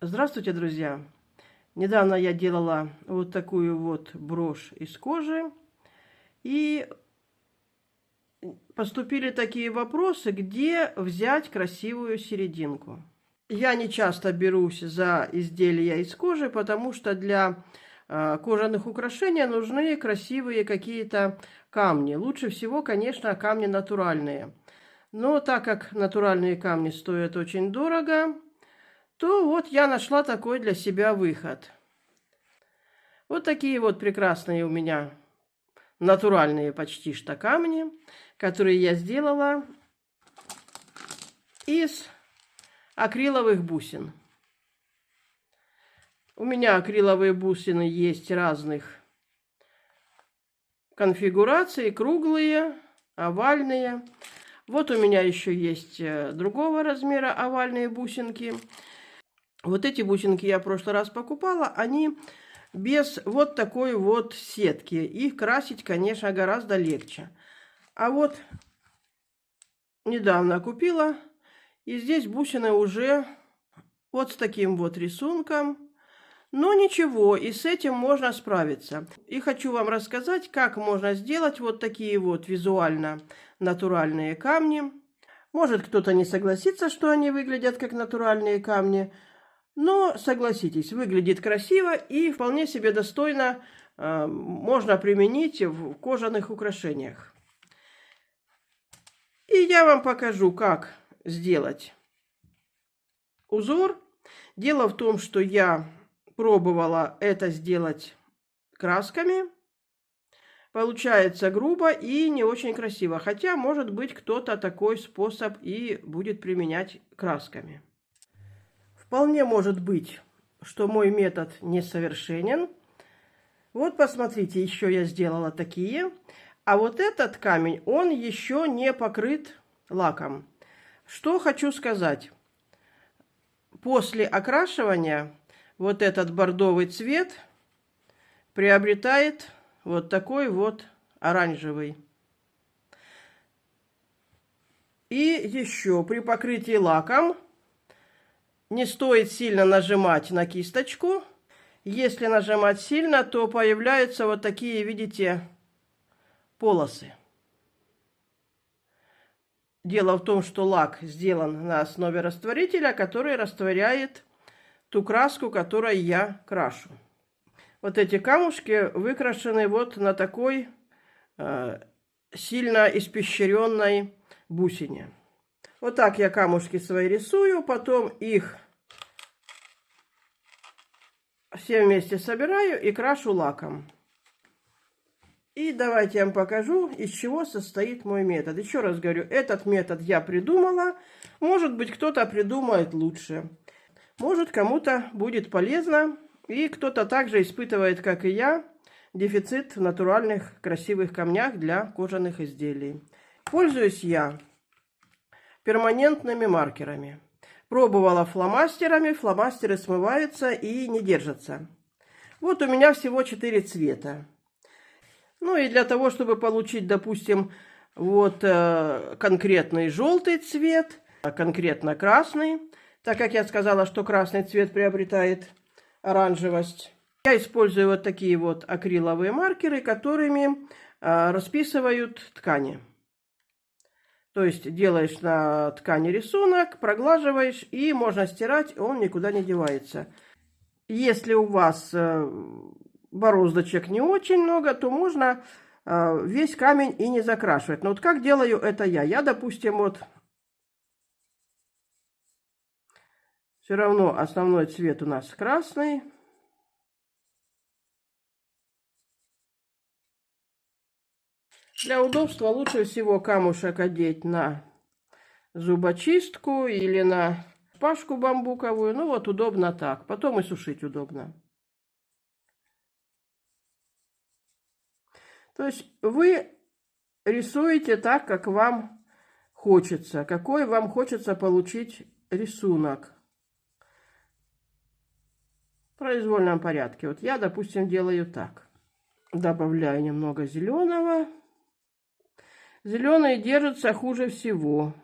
Здравствуйте, друзья! Недавно я делала вот такую вот брошь из кожи, и поступили такие вопросы, где взять красивую серединку. Я не часто берусь за изделия из кожи, потому что для кожаных украшений нужны красивые какие-то камни. Лучше всего, конечно, камни натуральные. Но так как натуральные камни стоят очень дорого, то вот я нашла такой для себя выход. Вот такие вот прекрасные у меня натуральные почти что камни, которые я сделала из акриловых бусин. У меня акриловые бусины есть разных конфигураций, круглые, овальные. Вот у меня еще есть другого размера овальные бусинки. Вот эти бусинки я в прошлый раз покупала, они без вот такой вот сетки. Их красить, конечно, гораздо легче. А вот недавно купила, и здесь бусины уже вот с таким вот рисунком. Но ничего, и с этим можно справиться. И хочу вам рассказать, как можно сделать вот такие вот визуально натуральные камни. Может, кто-то не согласится, что они выглядят как натуральные камни, но согласитесь, выглядит красиво и вполне себе достойно можно применить в кожаных украшениях. И я вам покажу, как сделать узор. Дело в том, что я пробовала это сделать красками. Получается грубо и не очень красиво. Хотя, может быть, кто-то такой способ и будет применять красками. Вполне может быть, что мой метод несовершенен. Вот посмотрите, еще я сделала такие. А вот этот камень, он еще не покрыт лаком. Что хочу сказать. После окрашивания вот этот бордовый цвет приобретает вот такой вот оранжевый. И еще при покрытии лаком не стоит сильно нажимать на кисточку. Если нажимать сильно, то появляются вот такие, видите, полосы. Дело в том, что лак сделан на основе растворителя, который растворяет ту краску, которой я крашу. Вот эти камушки выкрашены вот на такой сильно испещренной бусине. Вот так я камушки свои рисую, потом их все вместе собираю и крашу лаком. И давайте я вам покажу, из чего состоит мой метод. Еще раз говорю, этот метод я придумала. Может быть, кто-то придумает лучше. Может, кому-то будет полезно. И кто-то также испытывает, как и я, дефицит в натуральных красивых камнях для кожаных изделий. Пользуюсь я перманентными маркерами. Пробовала фломастерами, фломастеры смываются и не держатся. Вот у меня всего 4 цвета. Ну и для того, чтобы получить, допустим, вот конкретный желтый цвет, конкретно красный, так как я сказала, что красный цвет приобретает оранжевость, я использую вот такие вот акриловые маркеры, которыми расписывают ткани. То есть делаешь на ткани рисунок, проглаживаешь, и можно стирать, он никуда не девается. Если у вас бороздочек не очень много, то можно весь камень и не закрашивать. Но вот как делаю это я? Я, допустим, вот все равно основной цвет у нас красный. Для удобства лучше всего камушек одеть на зубочистку или на шпажку бамбуковую. Ну вот удобно так. Потом и сушить удобно. То есть вы рисуете так, как вам хочется. Какой вам хочется получить рисунок. В произвольном порядке. Вот я, допустим, делаю так. Добавляю немного зеленого. Зеленый держится хуже всего.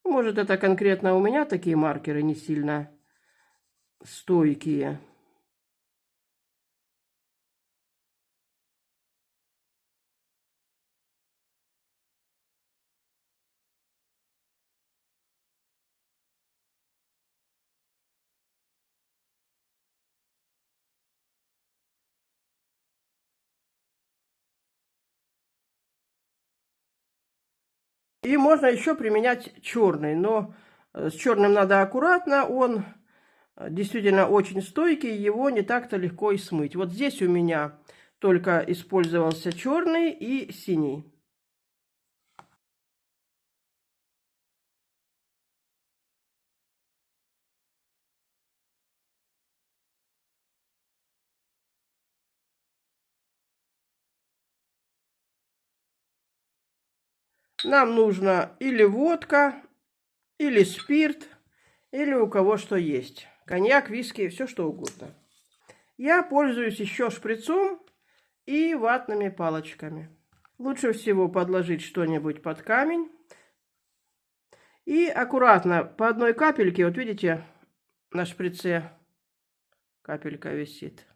Может, это конкретно у меня такие маркеры не сильно стойкие. И можно еще применять черный, но с черным надо аккуратно, он действительно очень стойкий, его не так-то легко и смыть. Вот здесь у меня только использовался черный и синий. Нам нужно или водка, или спирт, или у кого что есть. Коньяк, виски, все что угодно. Я пользуюсь еще шприцом и ватными палочками. Лучше всего подложить что-нибудь под камень. И аккуратно по одной капельке, вот видите, на шприце капелька висит.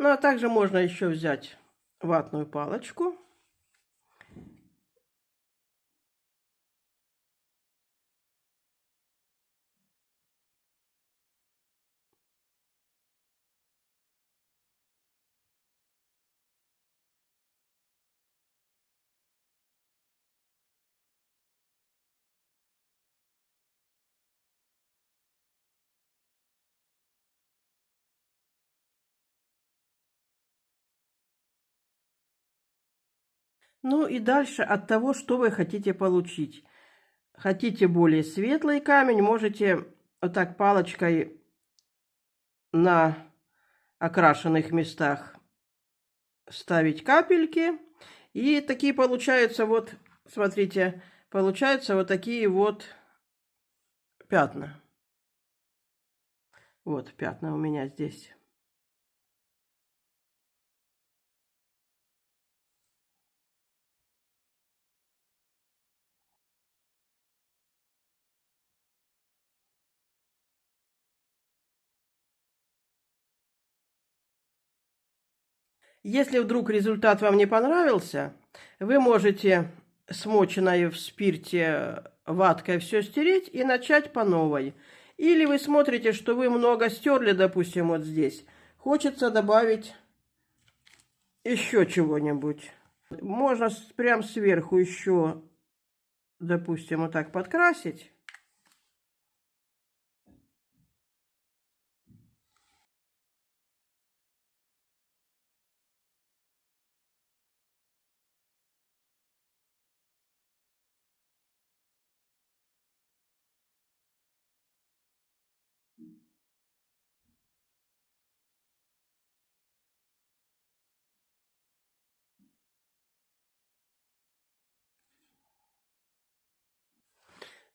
Ну, а также можно еще взять ватную палочку. Ну и дальше от того, что вы хотите получить. Хотите более светлый камень, можете вот так палочкой на окрашенных местах ставить капельки. И такие получаются вот, смотрите, получаются вот такие вот пятна. Вот пятна у меня здесь. Если вдруг результат вам не понравился, вы можете смоченной в спирте ваткой все стереть и начать по новой. Или вы смотрите, что вы много стерли, допустим, вот здесь. Хочется добавить еще чего-нибудь. Можно прям сверху еще, допустим, вот так подкрасить.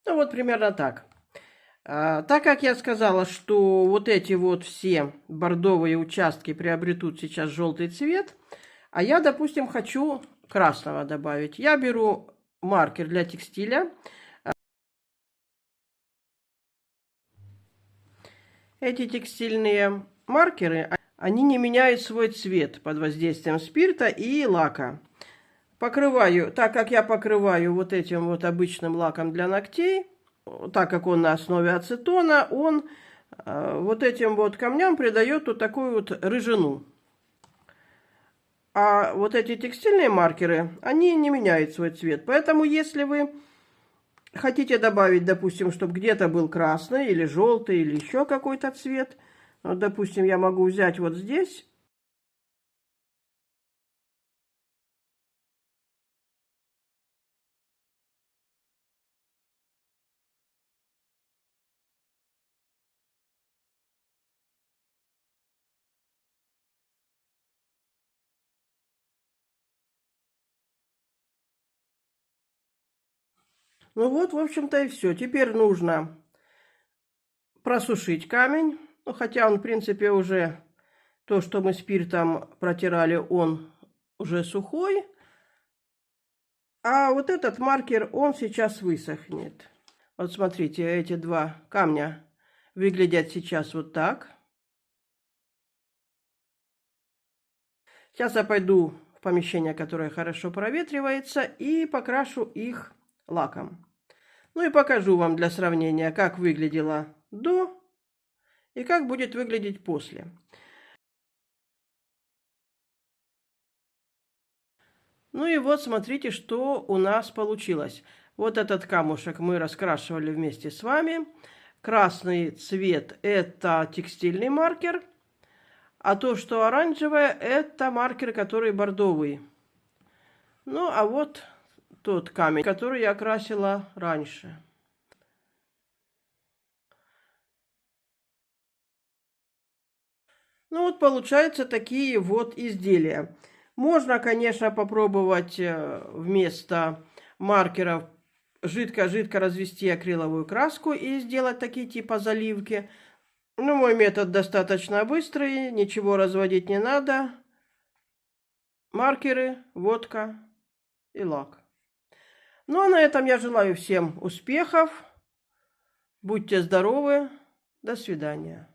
Ну вот примерно так. Так как я сказала, что вот эти вот все бордовые участки приобретут сейчас желтый цвет, а я, допустим, хочу красного добавить. Я беру маркер для текстиля. Эти текстильные маркеры, они не меняют свой цвет под воздействием спирта и лака. Покрываю, так как я покрываю вот этим вот обычным лаком для ногтей, так как он на основе ацетона, он вот этим вот камням придает вот такую вот рыжину. А вот эти текстильные маркеры, они не меняют свой цвет. Поэтому если вы хотите добавить, допустим, чтобы где-то был красный или желтый или еще какой-то цвет, вот, допустим, я могу взять вот здесь. Ну вот, в общем-то, и все. Теперь нужно просушить камень. Ну, хотя он, в принципе, уже то, что мы спиртом протирали, он уже сухой. А вот этот маркер, он сейчас высохнет. Вот смотрите, эти два камня выглядят сейчас вот так. Сейчас я пойду в помещение, которое хорошо проветривается, и покрашу их лаком. Ну и покажу вам для сравнения, как выглядело до и как будет выглядеть после. Ну и вот смотрите, что у нас получилось. Вот этот камушек мы раскрашивали вместе с вами. Красный цвет – это текстильный маркер, а то, что оранжевое – это маркер, который бордовый. Ну, а вот тот камень, который я красила раньше. Ну вот получаются такие вот изделия. Можно, конечно, попробовать вместо маркеров жидко-жидко развести акриловую краску и сделать такие типа заливки. Но мой метод достаточно быстрый, ничего разводить не надо. Маркеры, водка и лак. Ну а на этом я желаю всем успехов. Будьте здоровы. До свидания.